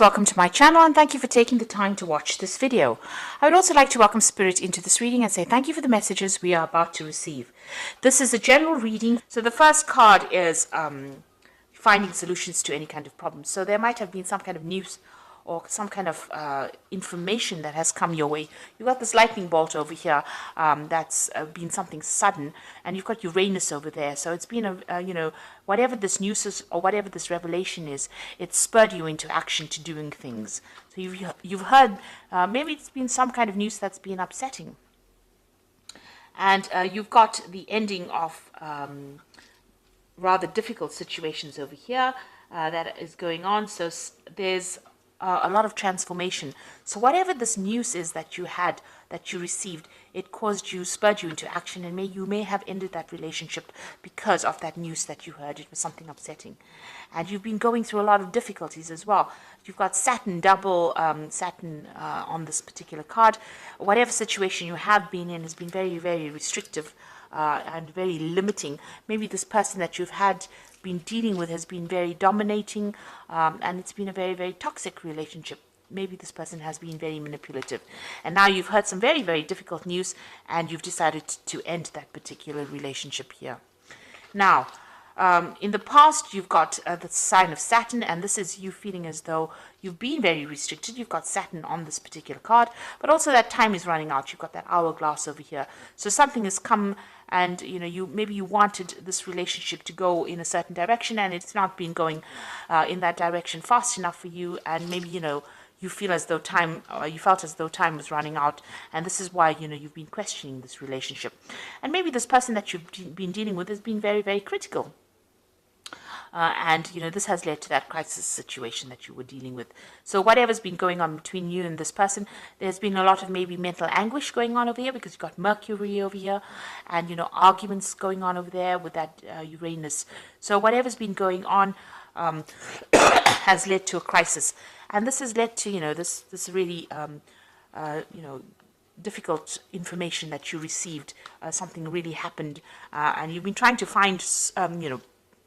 Welcome to my channel and thank you for taking the time to watch this video. I would also like to welcome Spirit into this reading and say thank you for the messages we are about to receive. This is a general reading. So the first card is finding solutions to any kind of problem. So there might have been some kind of news or some kind of information that has come your way. You've got this lightning bolt over here that's been something sudden, and you've got Uranus over there. So it's been whatever this news is or whatever this revelation is, it spurred you into action to doing things. So you've heard, maybe it's been some kind of news that's been upsetting. And you've got the ending of rather difficult situations over here that is going on. So there's a lot of transformation. So whatever this news is that you had, that you received, it spurred you into action, and you may have ended that relationship because of that news that you heard. It was something upsetting. And you've been going through a lot of difficulties as well. You've got Saturn, double Saturn on this particular card. Whatever situation you have been in has been very, very restrictive and very limiting. Maybe this person that you've been dealing with has been very dominating, and it's been a very, very toxic relationship. Maybe this person has been very manipulative, and now you've heard some very, very difficult news and you've decided to end that particular relationship here. Now, in the past, you've got the sign of Saturn, and this is you feeling as though you've been very restricted. You've got Saturn on this particular card, but also that time is running out. You've got that hourglass over here. So something has come, and maybe you wanted this relationship to go in a certain direction, and it's not been going in that direction fast enough for you, and maybe you feel as though you felt as though time was running out, and this is why you've been questioning this relationship. And maybe this person that you've been dealing with has been very, very critical. And this has led to that crisis situation that you were dealing with. So whatever's been going on between you and this person, there's been a lot of maybe mental anguish going on over here, because you've got Mercury over here, and arguments going on over there with that Uranus. So whatever's been going on has led to a crisis, and this has led to this really difficult information that you received. Something really happened, and you've been trying to find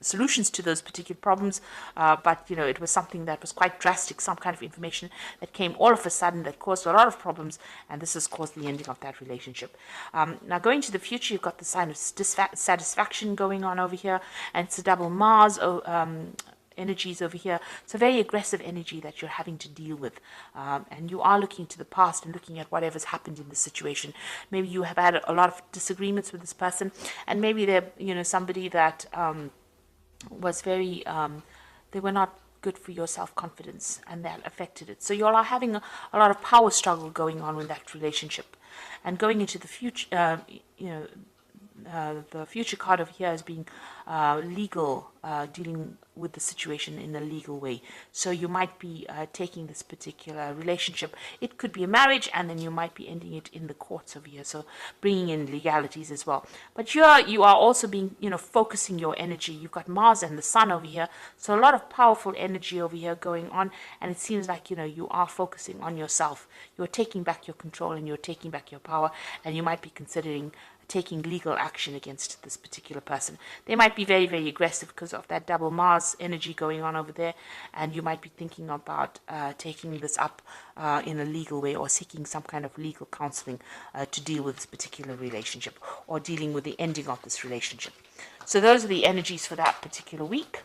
solutions to those particular problems, but it was something that was quite drastic, some kind of information that came all of a sudden that caused a lot of problems, and this has caused the ending of that relationship. Now going to the future, you've got the sign of dissatisfaction going on over here, and it's a double Mars energies over here. It's a very aggressive energy that you're having to deal with, and you are looking to the past and looking at whatever's happened in this situation. Maybe you have had a lot of disagreements with this person, and maybe they're somebody that was very they were not good for your self-confidence, and that affected it. So you all are having a lot of power struggle going on with that relationship. And going into the future, the future card over here is being legal, dealing with the situation in a legal way. So you might be taking this particular relationship. It could be a marriage, and then you might be ending it in the courts over here. So bringing in legalities as well. But you are also being, focusing your energy. You've got Mars and the Sun over here. So a lot of powerful energy over here going on. And it seems like, you are focusing on yourself. You're taking back your control and you're taking back your power. And you might be considering taking legal action against this particular person. They might be very, very aggressive because of that double Mars energy going on over there, and you might be thinking about taking this up in a legal way, or seeking some kind of legal counseling to deal with this particular relationship, or dealing with the ending of this relationship. So those are the energies for that particular week,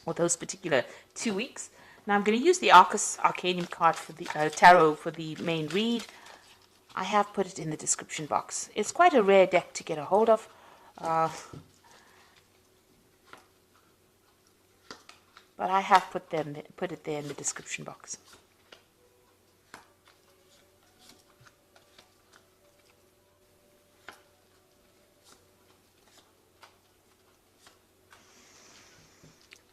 or those particular 2 weeks. Now I'm going to use the Arcanum card for the tarot for the main read. I have put it in the description box. It's quite a rare deck to get a hold of. But I have put it there in the description box.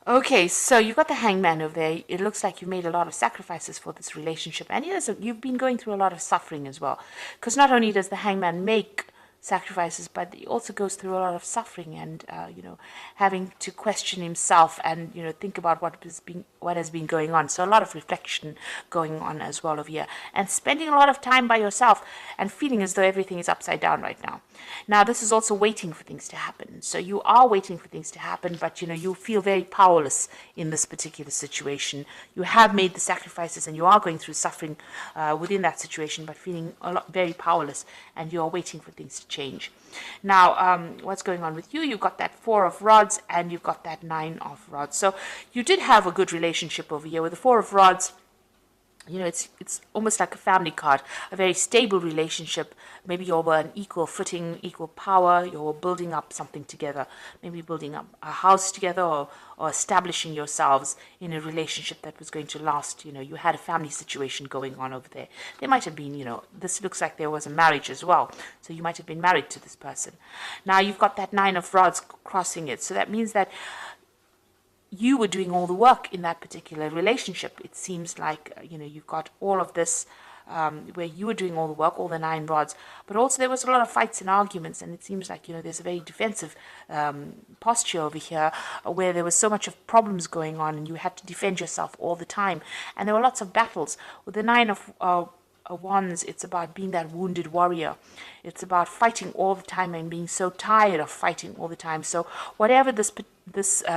Okay, so you've got the Hangman over there. It looks like you've made a lot of sacrifices for this relationship, and you've been going through a lot of suffering as well. Because not only does the Hangman make sacrifices, but he also goes through a lot of suffering and having to question himself and think about what has been going on. So a lot of reflection going on as well over here, and spending a lot of time by yourself and feeling as though everything is upside down right now. Now this is also waiting for things to happen. So you are waiting for things to happen, but you feel very powerless in this particular situation. You have made the sacrifices and you are going through suffering within that situation, but feeling very powerless, and you are waiting for things to change. Now, what's going on with you? You've got that 4 of rods and you've got that 9 of rods. So you did have a good relationship over here with the 4 of rods. It's almost like a family card, a very stable relationship. Maybe you're on an equal footing, equal power. You're building up something together, maybe building up a house together, or establishing yourselves in a relationship that was going to last. You had a family situation going on over there. There might have been, this looks like there was a marriage as well. So you might have been married to this person. Now you've got that 9 of rods crossing it. So that means that you were doing all the work in that particular relationship. It seems like, you've got all of this where you were doing all the work, all the 9 rods, but also there was a lot of fights and arguments, and it seems like, there's a very defensive posture over here where there was so much of problems going on and you had to defend yourself all the time. And there were lots of battles. With the 9 of Wands, it's about being that wounded warrior. It's about fighting all the time and being so tired of fighting all the time. So whatever this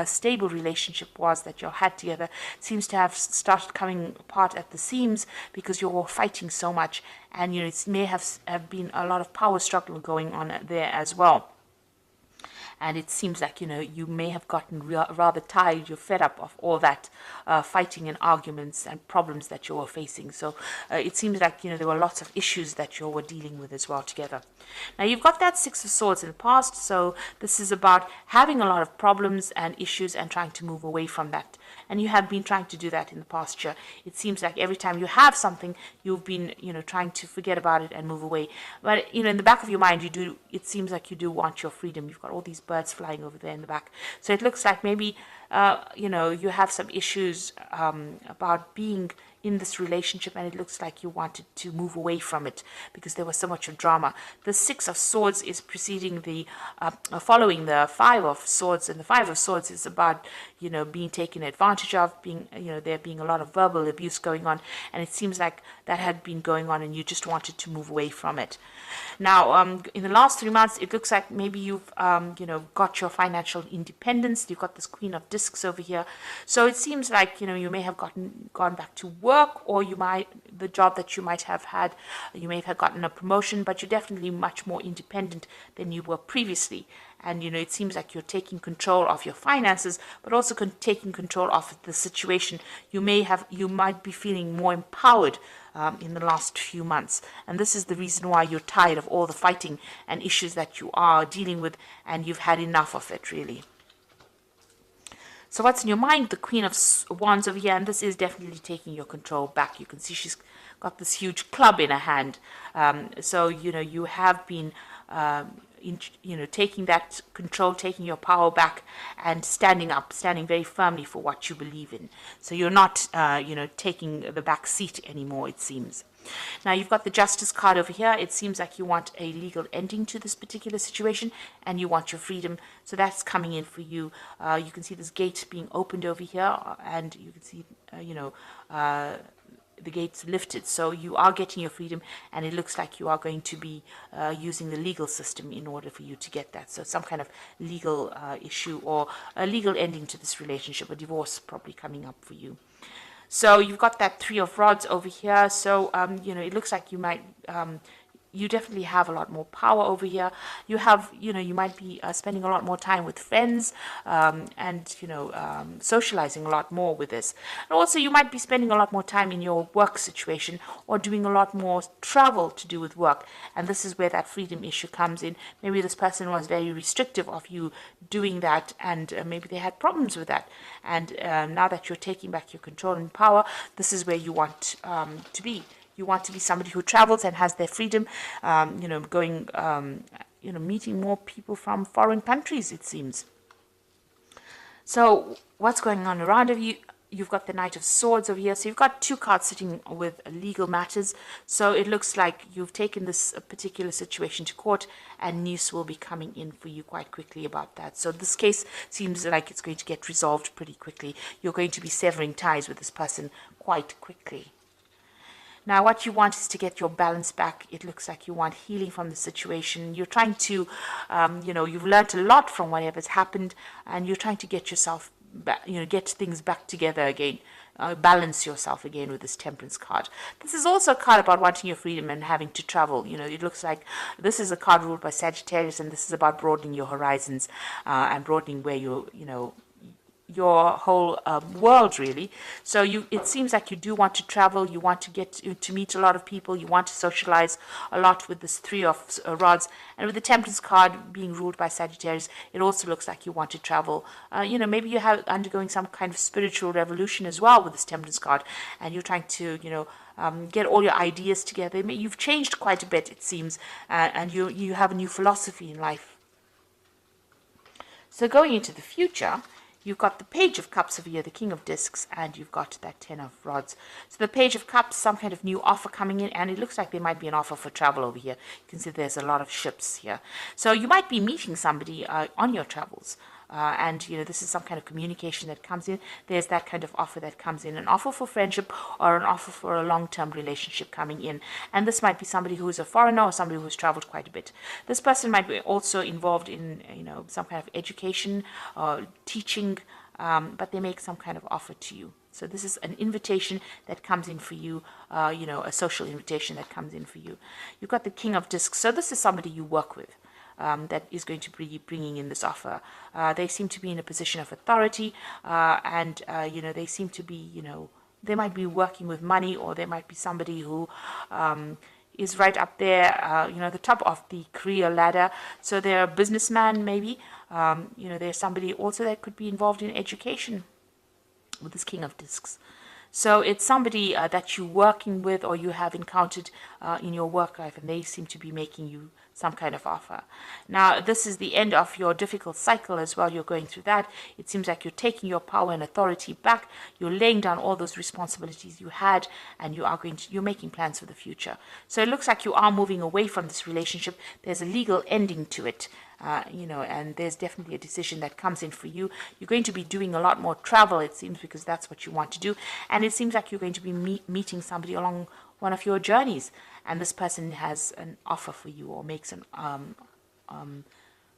stable relationship was that you had together seems to have started coming apart at the seams because you were fighting so much, and it may have been a lot of power struggle going on there as well. And it seems like, you may have gotten rather tired, you're fed up of all that fighting and arguments and problems that you were facing. So it seems like, there were lots of issues that you were dealing with as well together. Now you've got that 6 of Swords in the past. So this is about having a lot of problems and issues and trying to move away from that. And you have been trying to do that in the past year. It seems like every time you have something, you've been, trying to forget about it and move away. But, in the back of your mind, it seems like you do want your freedom. You've got all these birds flying over there in the back. So it looks like maybe, you have some issues about being in this relationship, and it looks like you wanted to move away from it because there was so much of drama. The 6 of Swords is following the 5 of Swords, and the 5 of Swords is about, being taken advantage of, being, there being a lot of verbal abuse going on, and it seems like that had been going on and you just wanted to move away from it. Now, in the last 3 months, it looks like maybe you've, got your financial independence. You've got this Queen of Discs over here. So it seems like, you may have gone back to work, or the job that you might have had, you may have gotten a promotion, but you're definitely much more independent than you were previously. And, it seems like you're taking control of your finances, but also taking control of the situation. You might be feeling more empowered in the last few months. And this is the reason why you're tired of all the fighting and issues that you are dealing with, and you've had enough of it, really. So what's in your mind? The Queen of Wands over here, and this is definitely taking your control back. You can see she's got this huge club in her hand. So, you have been, taking that control, taking your power back, and standing very firmly for what you believe in. So you're not, taking the back seat anymore, it seems. Now you've got the Justice card over here. It seems like you want a legal ending to this particular situation and you want your freedom. So that's coming in for you. You can see this gate being opened over here, and you can see, the gates lifted. So you are getting your freedom, and it looks like you are going to be using the legal system in order for you to get that. So some kind of legal issue or a legal ending to this relationship, a divorce probably coming up for you. So you've got that 3 of Rods over here. So, it looks like you might, you definitely have a lot more power over here. You have, you might be spending a lot more time with friends and, socializing a lot more with this. And also you might be spending a lot more time in your work situation or doing a lot more travel to do with work. And this is where that freedom issue comes in. Maybe this person was very restrictive of you doing that, and maybe they had problems with that. And now that you're taking back your control and power, this is where you want to be. You want to be somebody who travels and has their freedom, going, meeting more people from foreign countries, it seems. So what's going on around of you? you've got the Knight of Swords over here. So you've got two cards sitting with legal matters. So it looks like you've taken this particular situation to court, and news will be coming in for you quite quickly about that. So this case seems like it's going to get resolved pretty quickly. You're going to be severing ties with this person quite quickly. Now, what you want is to get your balance back. It looks like you want healing from the situation. You're trying to, you've learned a lot from whatever's happened, and you're trying to get yourself back, get things back together again, balance yourself again with this Temperance card. This is also a card about wanting your freedom and having to travel. It looks like this is a card ruled by Sagittarius, and this is about broadening your horizons and broadening where your whole world, really. So it seems like you do want to travel. You want to get to meet a lot of people. You want to socialize a lot with this Three of Rods, and with the Temperance card being ruled by Sagittarius, it also looks like you want to travel. Maybe you have undergoing some kind of spiritual revolution as well with this Temperance card, and you're trying to get all your ideas together. You've changed quite a bit, it seems, and you have a new philosophy in life. So going into the future, you've got the Page of Cups over here, the King of Discs, and you've got that Ten of Rods. So the Page of Cups, some kind of new offer coming in, and it looks like there might be an offer for travel over here. You can see there's a lot of ships here. So you might be meeting somebody on your travels. And this is some kind of communication that comes in. There's that kind of offer that comes in, an offer for friendship or an offer for a long-term relationship coming in. And this might be somebody who is a foreigner or somebody who's traveled quite a bit. This person might be also involved in some kind of education or teaching, but they make some kind of offer to you. So this is an invitation that comes in for you, a social invitation that comes in for you. You've got the King of Discs. So this is somebody you work with. That is going to be bringing in this offer. They seem to be in a position of authority, and they seem to be, they might be working with money, or there might be somebody who is right up there, the top of the career ladder. So they're a businessman, maybe. There's somebody also that could be involved in education with this King of Discs. So it's somebody that you're working with or you have encountered in your work life, and they seem to be making you some kind of offer. Now, this is the end of your difficult cycle as well. You're going through that. It seems like you're taking your power and authority back. You're laying down all those responsibilities you had, and you're making plans for the future. So it looks like you are moving away from this relationship. There's a legal ending to it. And there's definitely a decision that comes in for you. You're going to be doing a lot more travel, it seems, because that's what you want to do. And it seems like you're going to be meeting somebody along one of your journeys, and this person has an offer for you, or makes an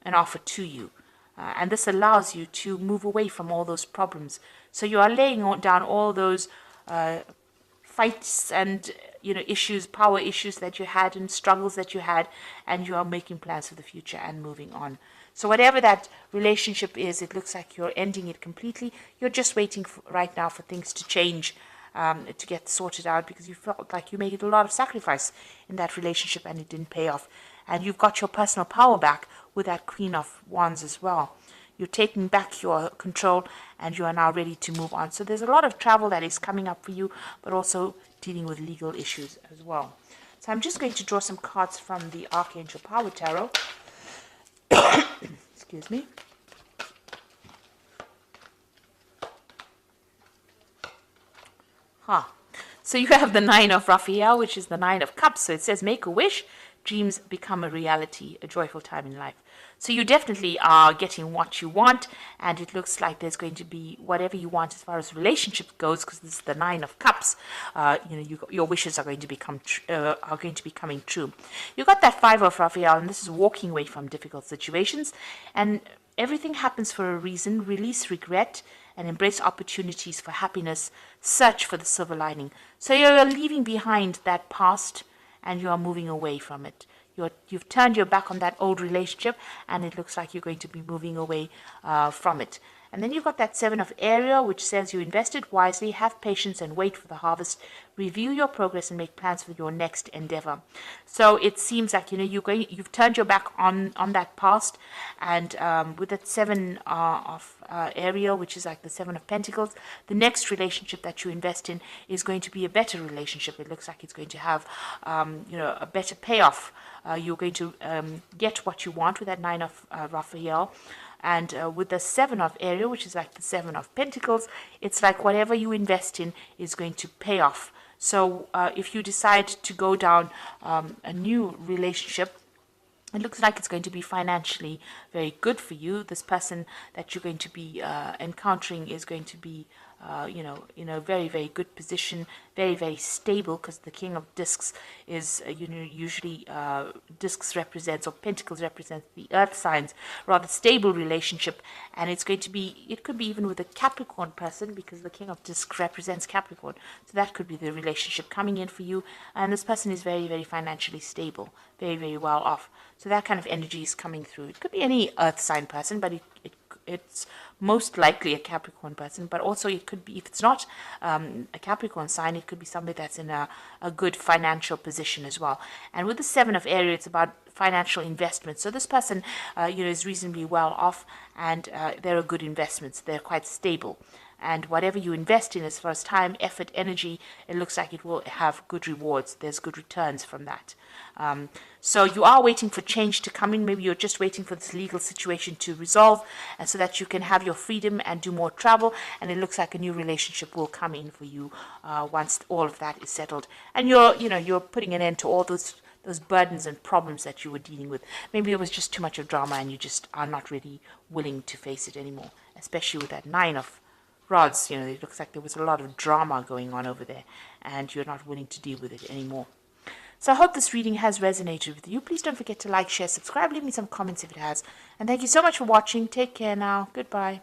offer to you. And this allows you to move away from all those problems. So you are laying down all those fights and issues, power issues that you had and struggles that you had, and you are making plans for the future and moving on. So whatever that relationship is, it looks like you're ending it completely. You're just waiting right now for things to change, to get sorted out, because you felt like you made a lot of sacrifice in that relationship and it didn't pay off. And you've got your personal power back with that Queen of Wands as well. You're taking back your control, and you are now ready to move on. So there's a lot of travel that is coming up for you, but also dealing with legal issues as well. So I'm just going to draw some cards from the Archangel Power Tarot. Excuse me. So you have the Nine of Raphael, which is the Nine of Cups. So it says, make a wish, dreams become a reality, a joyful time in life. So you definitely are getting what you want, and it looks like there's going to be whatever you want as far as relationship goes, because this is the Nine of Cups. Your wishes are going to be coming true. You got that Five of Raphael, and this is walking away from difficult situations, and everything happens for a reason. Release regret and embrace opportunities for happiness. Search for the silver lining. So you're leaving behind that past, and you are moving away from it. You've turned your back on that old relationship, and it looks like you're going to be moving away from it. And then you've got that Seven of Ariel, which says you invested wisely, have patience, and wait for the harvest. Review your progress and make plans for your next endeavor. So it seems like you've turned your back on that past, and with that Seven of Ariel, which is like the Seven of Pentacles, the next relationship that you invest in is going to be a better relationship. It looks like it's going to have a better payoff. You're going to get what you want with that Nine of Raphael. And with the Seven of Ariel, which is like the Seven of Pentacles, it's like whatever you invest in is going to pay off. So if you decide to go down a new relationship, it looks like it's going to be financially very good for you. This person that you're going to be encountering is going to be, in a very, very good position, very, very stable, because the King of Discs is, usually Discs represents, or Pentacles represents the Earth signs, rather stable relationship. And it's going to be, it could be even with a Capricorn person, because the King of Discs represents Capricorn. So that could be the relationship coming in for you. And this person is very, very financially stable, very, very well off. So that kind of energy is coming through. It could be any earth sign person, but it's most likely a Capricorn person. But also it could be, if it's not a Capricorn sign, it could be somebody that's in a good financial position as well. And with the Seven of Aries, it's about financial investments. So this person, is reasonably well off, and they're good investments. They're quite stable. And whatever you invest in as far as time, effort, energy, it looks like it will have good rewards. There's good returns from that. So you are waiting for change to come in. Maybe you're just waiting for this legal situation to resolve, and so that you can have your freedom and do more travel. And it looks like a new relationship will come in for you once all of that is settled. And you're putting an end to all those burdens and problems that you were dealing with. Maybe it was just too much of drama, and you just are not really willing to face it anymore, especially with that Nine of Rods. It looks like there was a lot of drama going on over there, and you're not willing to deal with it anymore. So I hope this reading has resonated with you. Please don't forget to like, share, subscribe, leave me some comments if it has. And thank you so much for watching. Take care now. Goodbye.